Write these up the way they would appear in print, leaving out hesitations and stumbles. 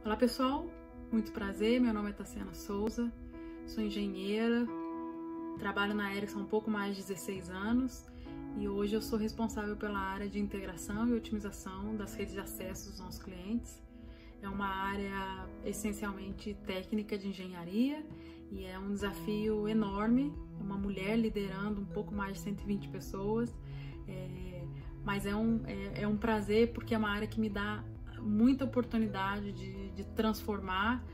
Olá pessoal, muito prazer, meu nome é Tassiana Souza, sou engenheira, trabalho na Ericsson há um pouco mais de 16 anos e hoje eu sou responsável pela área de integração e otimização das redes de acesso dos nossos clientes. É uma área essencialmente técnica de engenharia e é um desafio enorme, uma mulher liderando um pouco mais de 120 pessoas, mas é um prazer porque é uma área que me dá muita oportunidade de transformar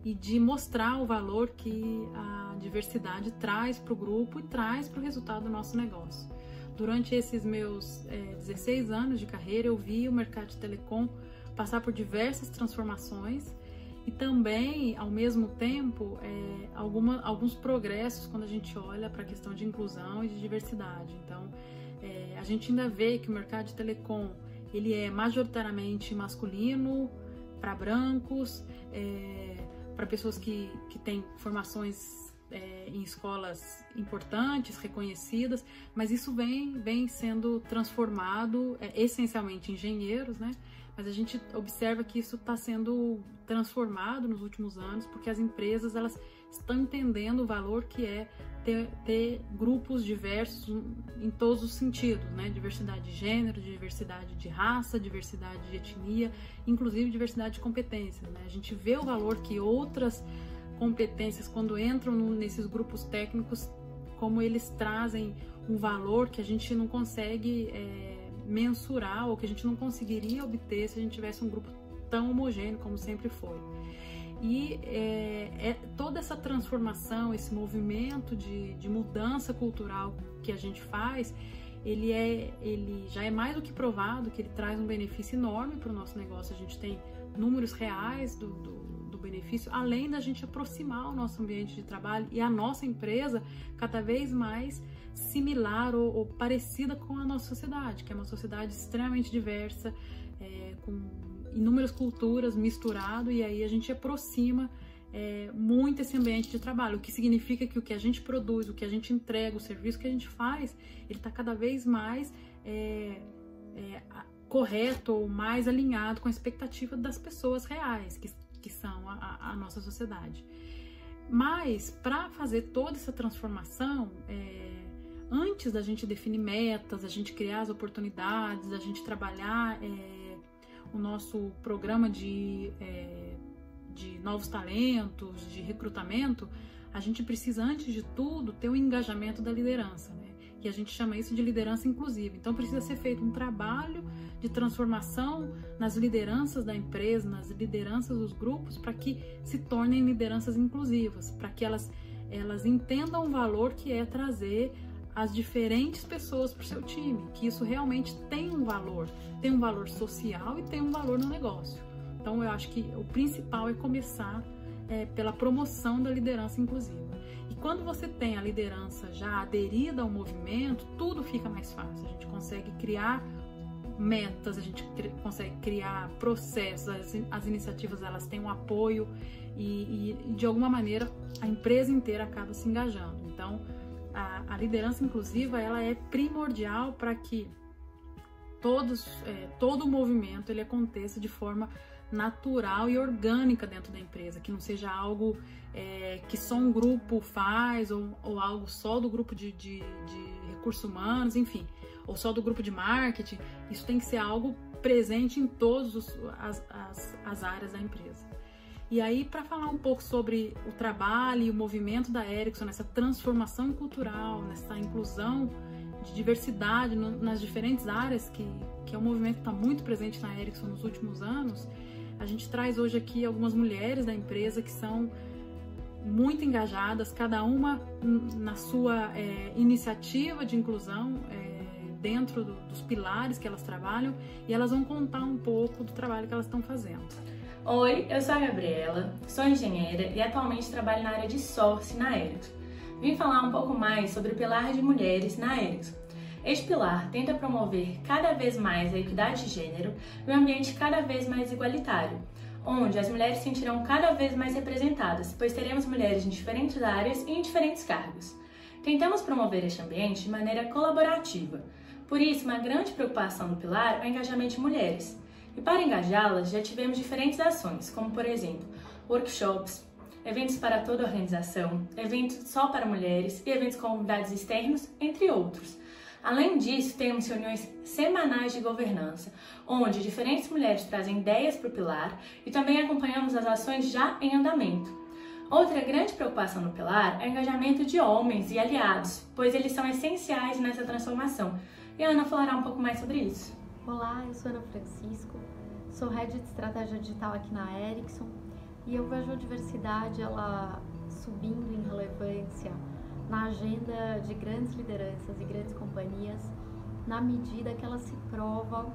e de mostrar o valor que a diversidade traz para o grupo e traz para o resultado do nosso negócio. Durante esses meus 16 anos de carreira, eu vi o mercado de telecom passar por diversas transformações e também, ao mesmo tempo, alguns progressos quando a gente olha para a questão de inclusão e de diversidade. Então, a gente ainda vê que o mercado de telecom ele é majoritariamente masculino, para brancos, para pessoas que têm formações em escolas importantes, reconhecidas, mas isso vem sendo transformado, essencialmente engenheiros, né? Mas a gente observa que isso está sendo transformado nos últimos anos, porque as empresas elas estão entendendo o valor que é ter grupos diversos em todos os sentidos, né? Diversidade de gênero, diversidade de raça, diversidade de etnia, inclusive diversidade de competências, né? A gente vê o valor que outras competências, quando entram nesses grupos técnicos, como eles trazem um valor que a gente não consegue mensurar ou que a gente não conseguiria obter se a gente tivesse um grupo tão homogêneo como sempre foi. E toda essa transformação, esse movimento de mudança cultural que a gente faz, ele já é mais do que provado que ele traz um benefício enorme para o nosso negócio. A gente tem números reais do benefício, além da gente aproximar o nosso ambiente de trabalho e a nossa empresa cada vez mais similar ou parecida com a nossa sociedade, que é uma sociedade extremamente diversa, com inúmeras culturas misturado, e aí a gente aproxima muito esse ambiente de trabalho, o que significa que o que a gente produz, o que a gente entrega, o serviço que a gente faz, ele está cada vez mais correto ou mais alinhado com a expectativa das pessoas reais, que são a nossa sociedade. Mas para fazer toda essa transformação, antes da gente definir metas, a gente criar as oportunidades, a gente trabalhar o nosso programa de novos talentos, de recrutamento, a gente precisa, antes de tudo, ter o engajamento da liderança, né? E a gente chama isso de liderança inclusiva. Então precisa ser feito um trabalho de transformação nas lideranças da empresa, nas lideranças dos grupos, para que se tornem lideranças inclusivas, para que elas entendam o valor que é trazer as diferentes pessoas para o seu time, que isso realmente tem um valor social e tem um valor no negócio. Então eu acho que o principal é começar pela promoção da liderança inclusiva. E quando você tem a liderança já aderida ao movimento, tudo fica mais fácil. A gente consegue criar metas, a gente consegue criar processos, as iniciativas elas têm um apoio e de alguma maneira a empresa inteira acaba se engajando. Então a liderança inclusiva ela é primordial para que todo o movimento ele aconteça de forma natural e orgânica dentro da empresa, que não seja algo que só um grupo faz ou algo só do grupo de recursos humanos, enfim, ou só do grupo de marketing. Isso tem que ser algo presente em todas as áreas da empresa. E aí, para falar um pouco sobre o trabalho e o movimento da Ericsson, nessa transformação cultural, nessa inclusão de diversidade nas diferentes áreas, que é um movimento que está muito presente na Ericsson nos últimos anos, a gente traz hoje aqui algumas mulheres da empresa que são muito engajadas, cada uma na sua iniciativa de inclusão dentro dos pilares que elas trabalham, e elas vão contar um pouco do trabalho que elas estão fazendo. Oi, eu sou a Gabriela, sou engenheira e atualmente trabalho na área de sourcing na Ericsson. Vim falar um pouco mais sobre o pilar de mulheres na Ericsson. Este pilar tenta promover cada vez mais a equidade de gênero e um ambiente cada vez mais igualitário, onde as mulheres se sentirão cada vez mais representadas, pois teremos mulheres em diferentes áreas e em diferentes cargos. Tentamos promover este ambiente de maneira colaborativa. Por isso, uma grande preocupação do pilar é o engajamento de mulheres. E para engajá-las, já tivemos diferentes ações, como por exemplo, workshops, eventos para toda a organização, eventos só para mulheres e eventos com convidados externos, entre outros. Além disso, temos reuniões semanais de governança, onde diferentes mulheres trazem ideias para o pilar e também acompanhamos as ações já em andamento. Outra grande preocupação no pilar é o engajamento de homens e aliados, pois eles são essenciais nessa transformação. E a Ana falará um pouco mais sobre isso. Olá, eu sou Ana Francisco, sou Head de Estratégia Digital aqui na Ericsson e eu vejo a diversidade ela subindo em relevância na agenda de grandes lideranças e grandes companhias na medida que ela se prova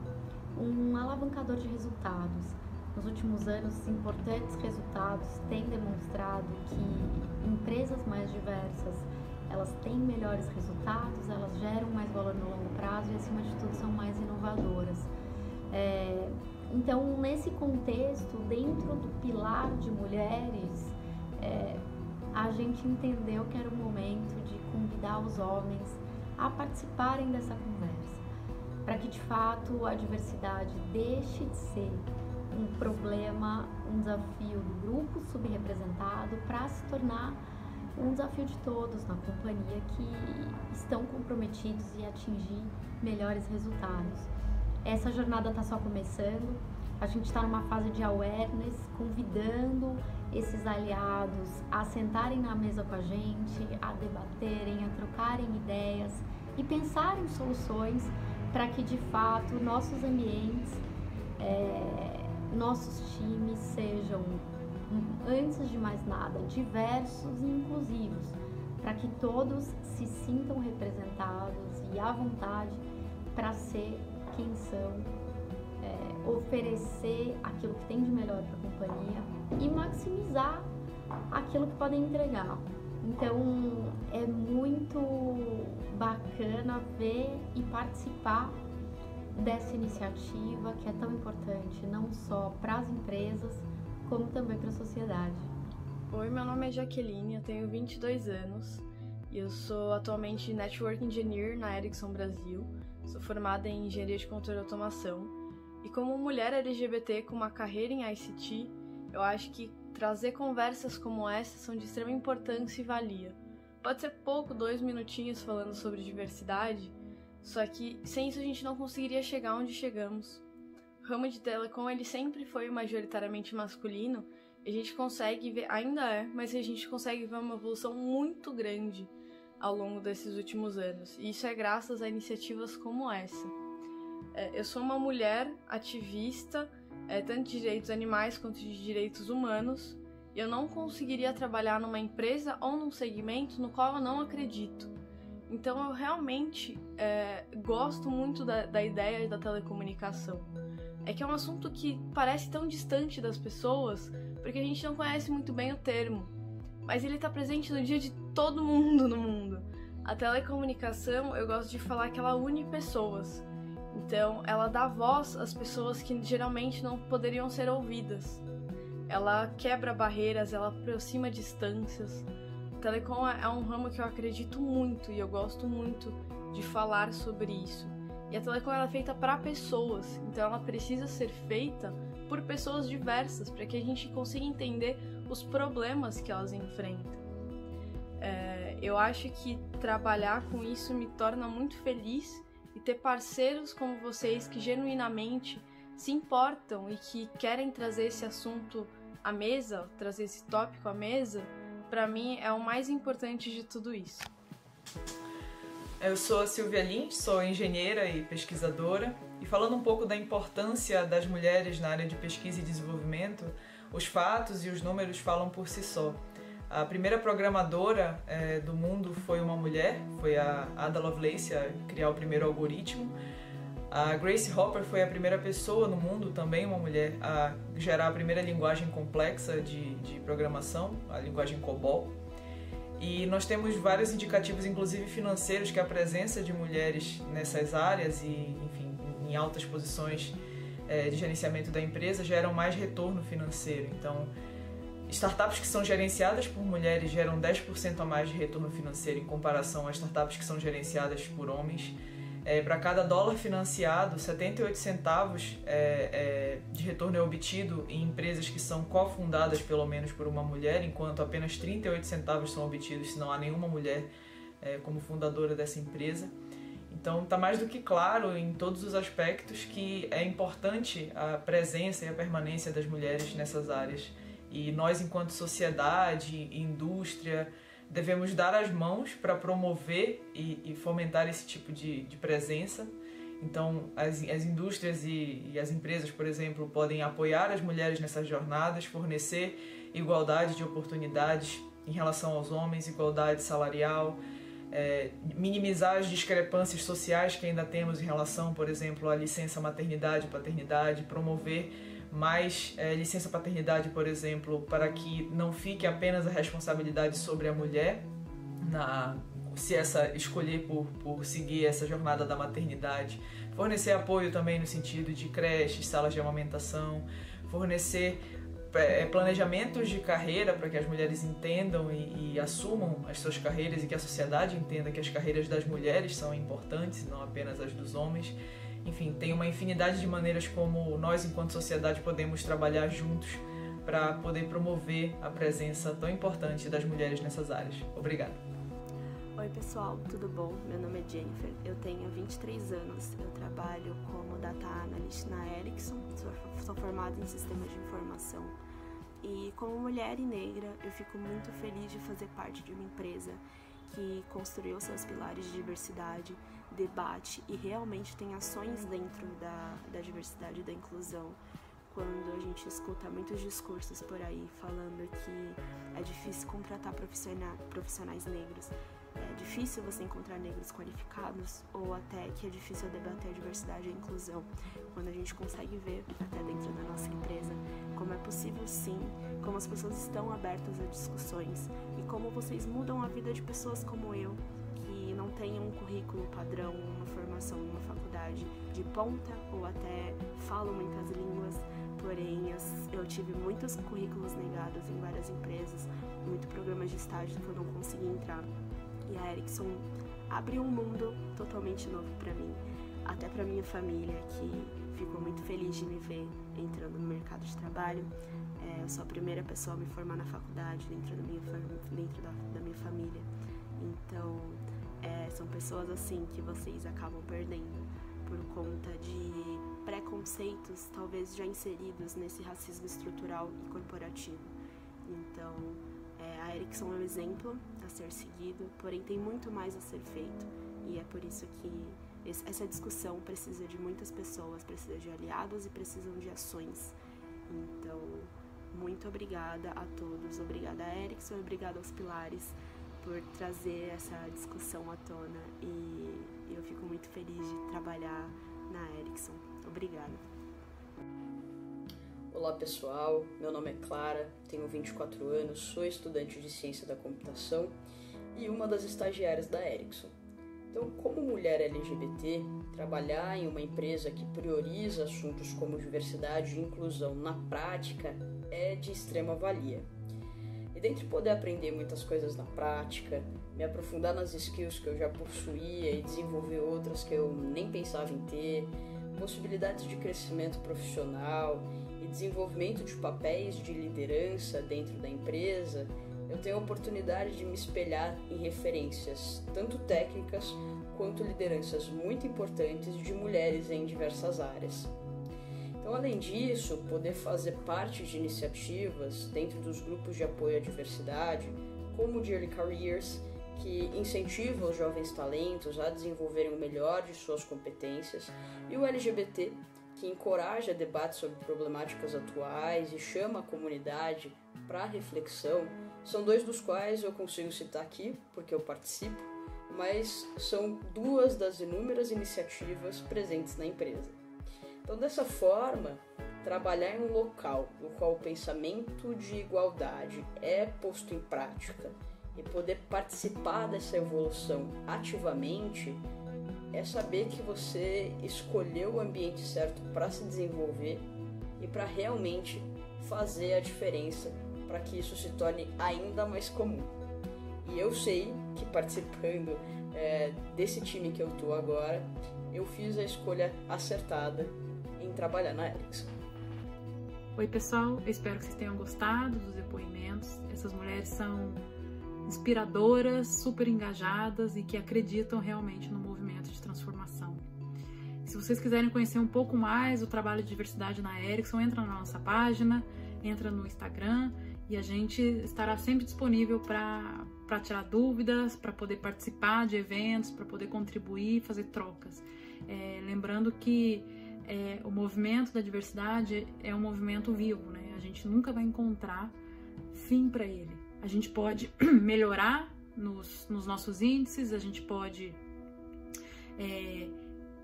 um alavancador de resultados. Nos últimos anos, importantes resultados têm demonstrado que empresas mais diversas elas têm melhores resultados, elas geram mais valor no longo prazo e, acima de tudo, são mais inovadoras. Então, nesse contexto, dentro do pilar de mulheres, a gente entendeu que era o momento de convidar os homens a participarem dessa conversa, para que, de fato, a diversidade deixe de ser um problema, um desafio do grupo subrepresentado para se tornar um desafio de todos na companhia que estão comprometidos em atingir melhores resultados. Essa jornada está só começando, a gente está numa fase de awareness, convidando esses aliados a sentarem na mesa com a gente, a debaterem, a trocarem ideias e pensarem soluções para que de fato nossos ambientes, nossos times sejam, antes de mais nada, diversos e inclusivos, para que todos se sintam representados e à vontade para ser quem são, oferecer aquilo que tem de melhor para a companhia e maximizar aquilo que podem entregar. Então é muito bacana ver e participar dessa iniciativa que é tão importante, não só para as empresas, como também para a sociedade. Oi, meu nome é Jaqueline, eu tenho 22 anos e eu sou atualmente Network Engineer na Ericsson Brasil. Sou formada em Engenharia de Controle e Automação. E como mulher LGBT com uma carreira em ICT, eu acho que trazer conversas como essa são de extrema importância e valia. Pode ser pouco, 2 minutinhos falando sobre diversidade, só que sem isso a gente não conseguiria chegar onde chegamos. O ramo de telecom ele sempre foi majoritariamente masculino, e a gente consegue ver, ainda mas a gente consegue ver uma evolução muito grande ao longo desses últimos anos. E isso é graças a iniciativas como essa. Eu sou uma mulher ativista, tanto de direitos animais quanto de direitos humanos, e eu não conseguiria trabalhar numa empresa ou num segmento no qual eu não acredito. Então eu realmente gosto muito da ideia da telecomunicação. É que é um assunto que parece tão distante das pessoas, porque a gente não conhece muito bem o termo, mas ele está presente no dia de todo mundo no mundo. A telecomunicação, eu gosto de falar que ela une pessoas. Então, ela dá voz às pessoas que geralmente não poderiam ser ouvidas. Ela quebra barreiras, ela aproxima distâncias. Telecom é um ramo que eu acredito muito e eu gosto muito de falar sobre isso. E a telecom ela é feita para pessoas, então ela precisa ser feita por pessoas diversas, para que a gente consiga entender os problemas que elas enfrentam. Eu acho que trabalhar com isso me torna muito feliz, e ter parceiros como vocês que genuinamente se importam e que querem trazer esse assunto à mesa, trazer esse tópico à mesa, para mim é o mais importante de tudo isso. Eu sou a Silvia Lins, sou engenheira e pesquisadora, e falando um pouco da importância das mulheres na área de pesquisa e desenvolvimento, os fatos e os números falam por si só. A primeira programadora do mundo foi uma mulher, foi a Ada Lovelace a criar o primeiro algoritmo. A Grace Hopper foi a primeira pessoa no mundo, também uma mulher, a gerar a primeira linguagem complexa de programação, a linguagem COBOL. E nós temos vários indicativos, inclusive financeiros, que a presença de mulheres nessas áreas e, enfim, em altas posições de gerenciamento da empresa geram mais retorno financeiro. Então, startups que são gerenciadas por mulheres geram 10% a mais de retorno financeiro em comparação a startups que são gerenciadas por homens. Para cada dólar financiado, 78 centavos de retorno é obtido em empresas que são cofundadas pelo menos por uma mulher, enquanto apenas 38 centavos são obtidos se não há nenhuma mulher como fundadora dessa empresa. Então está mais do que claro em todos os aspectos que é importante a presença e a permanência das mulheres nessas áreas. E nós, enquanto sociedade e indústria, devemos dar as mãos para promover e fomentar esse tipo de presença. Então, as indústrias e as empresas, por exemplo, podem apoiar as mulheres nessas jornadas, fornecer igualdade de oportunidades em relação aos homens, igualdade salarial, minimizar as discrepâncias sociais que ainda temos em relação, por exemplo, à licença maternidade e paternidade, promover mais licença paternidade, por exemplo, para que não fique apenas a responsabilidade sobre a mulher, se essa escolher por seguir essa jornada da maternidade, fornecer apoio também no sentido de creches, salas de amamentação, fornecer planejamentos de carreira para que as mulheres entendam e assumam as suas carreiras e que a sociedade entenda que as carreiras das mulheres são importantes, não apenas as dos homens. Enfim, tem uma infinidade de maneiras como nós, enquanto sociedade, podemos trabalhar juntos para poder promover a presença tão importante das mulheres nessas áreas. Obrigado. Oi pessoal, tudo bom? Meu nome é Jennifer, eu tenho 23 anos, eu trabalho como Data Analyst na Ericsson, sou formada em Sistemas de Informação e como mulher e negra eu fico muito feliz de fazer parte de uma empresa que construiu seus pilares de diversidade, debate e realmente tem ações dentro da diversidade e da inclusão. Quando a gente escuta muitos discursos por aí falando que é difícil contratar profissionais negros, é difícil você encontrar negros qualificados ou até que é difícil debater a diversidade e a inclusão, quando a gente consegue ver até dentro da nossa empresa como é possível sim, como as pessoas estão abertas a discussões e como vocês mudam a vida de pessoas como eu, que não tenham um currículo padrão, uma formação em uma faculdade de ponta ou até falam muitas línguas, porém eu tive muitos currículos negados em várias empresas, muitos programas de estágio que eu não consegui entrar. E a Ericsson abriu um mundo totalmente novo para mim, até para minha família, que ficou muito feliz de me ver entrando no mercado de trabalho. Eu sou a primeira pessoa a me formar na faculdade dentro da minha família. Então, são pessoas assim que vocês acabam perdendo por conta de preconceitos talvez já inseridos nesse racismo estrutural e corporativo. Então, a Ericsson é um exemplo a ser seguido, porém tem muito mais a ser feito e é por isso que essa discussão precisa de muitas pessoas, precisa de aliados e precisam de ações. Então, muito obrigada a todos, obrigada a Ericsson e obrigada aos pilares por trazer essa discussão à tona e eu fico muito feliz de trabalhar na Ericsson. Obrigada. Olá pessoal, meu nome é Clara, tenho 24 anos, sou estudante de Ciência da Computação e uma das estagiárias da Ericsson. Então, como mulher LGBT, trabalhar em uma empresa que prioriza assuntos como diversidade e inclusão na prática é de extrema valia. E dentre poder aprender muitas coisas na prática, me aprofundar nas skills que eu já possuía e desenvolver outras que eu nem pensava em ter, possibilidades de crescimento profissional e desenvolvimento de papéis de liderança dentro da empresa, eu tenho a oportunidade de me espelhar em referências tanto técnicas quanto lideranças muito importantes de mulheres em diversas áreas. Então, além disso, poder fazer parte de iniciativas dentro dos grupos de apoio à diversidade, como o de Early Careers, que incentiva os jovens talentos a desenvolverem o melhor de suas competências, e o LGBT, que encoraja debates sobre problemáticas atuais e chama a comunidade para reflexão, são dois dos quais eu consigo citar aqui, porque eu participo, mas são duas das inúmeras iniciativas presentes na empresa. Então, dessa forma, trabalhar em um local no qual o pensamento de igualdade é posto em prática e poder participar dessa evolução ativamente é saber que você escolheu o ambiente certo para se desenvolver e para realmente fazer a diferença para que isso se torne ainda mais comum. E eu sei que participando desse time que eu tô agora, eu fiz a escolha acertada em trabalhar na Ericsson. Oi pessoal, eu espero que vocês tenham gostado dos depoimentos. Essas mulheres são inspiradoras, super engajadas e que acreditam realmente no movimento de transformação. Se vocês quiserem conhecer um pouco mais o trabalho de diversidade na Ericsson, entra na nossa página, entra no Instagram e a gente estará sempre disponível para tirar dúvidas, para poder participar de eventos, para poder contribuir, fazer trocas. Lembrando que o movimento da diversidade é um movimento vivo, né? A gente nunca vai encontrar fim para ele. A gente pode melhorar nos nossos índices, a gente pode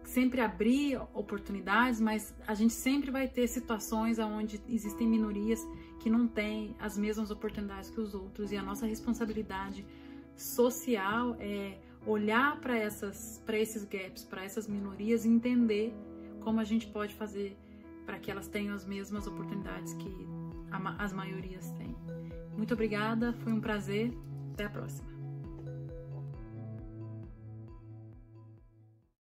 sempre abrir oportunidades, mas a gente sempre vai ter situações onde existem minorias que não têm as mesmas oportunidades que os outros, e a nossa responsabilidade social é olhar para esses gaps, para essas minorias e entender como a gente pode fazer para que elas tenham as mesmas oportunidades que as maiorias têm. Muito obrigada, foi um prazer, até a próxima.